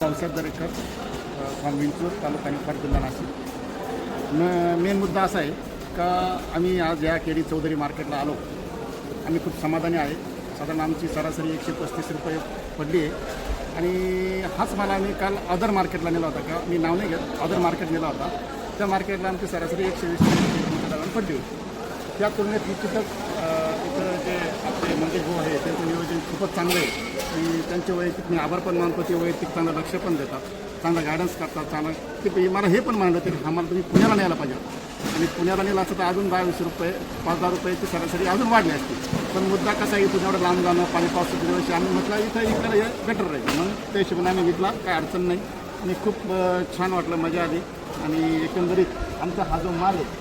पावसात दरेकर फ्रॉम विंचूर तालुका निफाड जिल्हा नाशिक। मेन मुद्दा असा आहे का आम्ही आज या केडी चौधरी मार्केटला आलो, आम्ही खूप समाधानी आहे। साधारण आमची सरासरी 135 रुपये पडली आहे आणि हाच मला आम्ही काल अदर मार्केटला नेला होता, का मी नाव नाही घेत, अदर मार्केट नेला होता। त्या मार्केटला आमची सरासरी 120 रुपये पडली होती। त्या तुलनेत निश्चितच इथं जे आपले मंगेश भाऊ आहे त्यांचं नियोजन खूपच चांगलं आहे आणि त्यांचे वैयक्तिक मी आभार पण मानतो, ते वैयक्तिक चांगलं लक्ष पण देतात, चांगलं गायडन्स करतात, चांगलं ते मला हे पण म्हणलं की आम्हाला तुम्ही पुण्याला न्यायला पाहिजे आणि पुण्याला नेलं असतं तर अजून 10-20 रुपये 5-10 रुपयाची सरासरी अजून वाढली असती। पण मुद्दा कसा आहे, इथून एवढं लांब जाणं, पाणी पावसाच्या दिवशी आम्ही म्हटलं इथं इकडे हे बेटर राहील, मग त्या हिशोबाने आम्ही घेतला, काय अडचण नाही आणि खूप छान वाटलं, मजा आली। आणि एकंदरीत आमचा हा जो माल आहे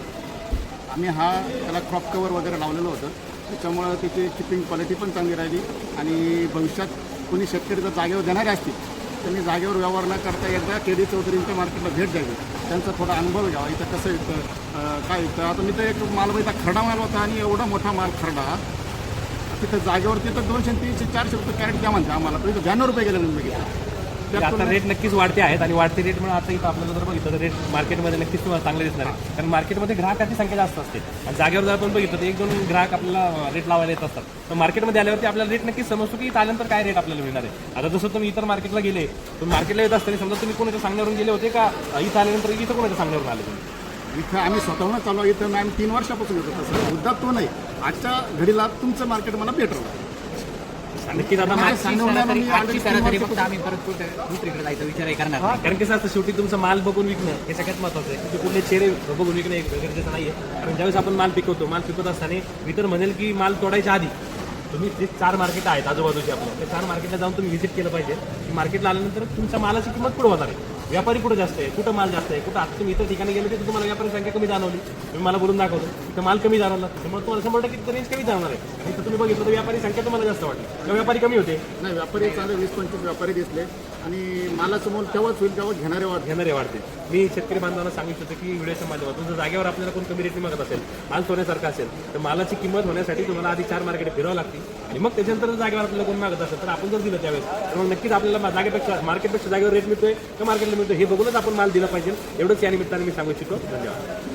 आम्ही त्याला क्रॉप कवर वगैरे लावलेलं होतं, त्याच्यामुळं त्याची किपिंग क्वालिटी पण चांगली राहिली आणि भविष्यात कोणी शेतकरी जर जागेवर देणारे असतील त्यांनी जागेवर व्यवहार न करता एकदा केडी चौधरींच्या मार्केटला भेट द्यावी, त्यांचा थोडा अनुभव घ्यावा, इथं कसं येतं काय येतं। आता मी तर एक माल बघितला, खरडा माल होता आणि एवढा मोठा माल खरडा, तिथं जागेवरती तर 200, 300, 400 रुपये कॅरेट द्या म्हणते आम्हाला, तर इथं 92 रुपये गेले मी बघितलं। आता रेट नक्कीच वाढते आहेत आणि वाढते रेट म्हणून आता इथं आपल्याला जर बघितलं तर रेट मार्केटमध्ये नक्कीच तुम्हाला चांगले दिसणार आहे, कारण मार्केटमध्ये ग्राहकाची संख्या जास्त असते आणि जागेवर जर आपण बघितलं तर 1-2 ग्राहक आपल्याला रेट लावायला येत असतात, तर मार्केटमध्ये आल्यावरती आपल्याला रेट नक्कीच समजतो की इथं आल्यानंतर काय रेट आपल्याला मिळणार आहे। आता जसं तुम्ही इतर मार्केटला गेले, तुम्ही मार्केटला येत असताना समजा तुम्ही कोणाच्या सांगण्यावरून गेले होते का इथं आल्यानंतर इथं कोणाच्या सांगण्यावरून आले तुम्ही? इथं आम्ही स्वतःहून चालू, इथं आम्ही 3 वर्षापासून येतो, तसं मुद्दा तो नाही, आजच्या घडीला तुमचं मार्केट मला बेटर नक्कीच आता आजची सरासरी फक्त आम्ही परत दुसरीकडे जायचा विचार करणार नाही. कारण कसं असतं, शेवटी तुमचा माल बघून विकणं हे सगळ्यात महत्त्वाचं आहे, की कुठले चेहरे बघून विकणं हे गरजेचं नाही आहे। कारण ज्यावेळेस आपण माल पिकवतो, माल पिकवत असताना मी तर म्हणेल की माल तोडायच्या आधी तुम्ही जे 4 मार्केट आहेत आजूबाजूचे आपल्या, त्या 4 मार्केटला जाऊन तुम्ही व्हिजिट केलं पाहिजे, की मार्केटला आल्यानंतर तुमच्या मालाची किंमत पुढे होणार आहे, व्यापारी कुठं जास्त आहे, कुठं माल जास्त आहे, कुठं आता तुम्ही इतर ठिकाणी गेले तर तुम्हाला व्यापारी संख्या कमी जाणवली, तुम्ही मला बोलून दाखवतो तिथं माल कमी जाणवला, त्यामुळे तुम्हाला 100% रेंज कमी जाणार आहे। आणि इथं तुम्ही बघितलं तर व्यापारी संख्या तुम्हाला जास्त वाटली, किंवा व्यापारी कमी होते, नाही, व्यापारी चांगले 20-25 व्यापारी दिसले आणि मालाचं मोल तेव्हाच होईल तेव्हा घेणारे वाढते। मी शेतकरी बांधवांना सांगू इच्छितो की व्हिडिओच्या माध्यमातून जर जागेवर आपल्याला कोण कमी रेटने मागत असेल, माल सोन्यासारखा असेल, तर मालाची किंमत होण्यासाठी तुम्हाला आधी 4 मार्केट फिरावं लागते आणि मग त्याच्यानंतर जागेवर आपल्याला कोण मागत असेल तर आपण जर दिलं त्यावेळेस तर मग नक्कीच आपल्याला जागेपेक्षा मार्केटपेक्षा जागेवर रेट मिळतोय का मार्केटला मिळतोय हे बघूनच आपण माल दिला पाहिजे। एवढंच या निमित्ताने मी सांगू इच्छितो। धन्यवाद।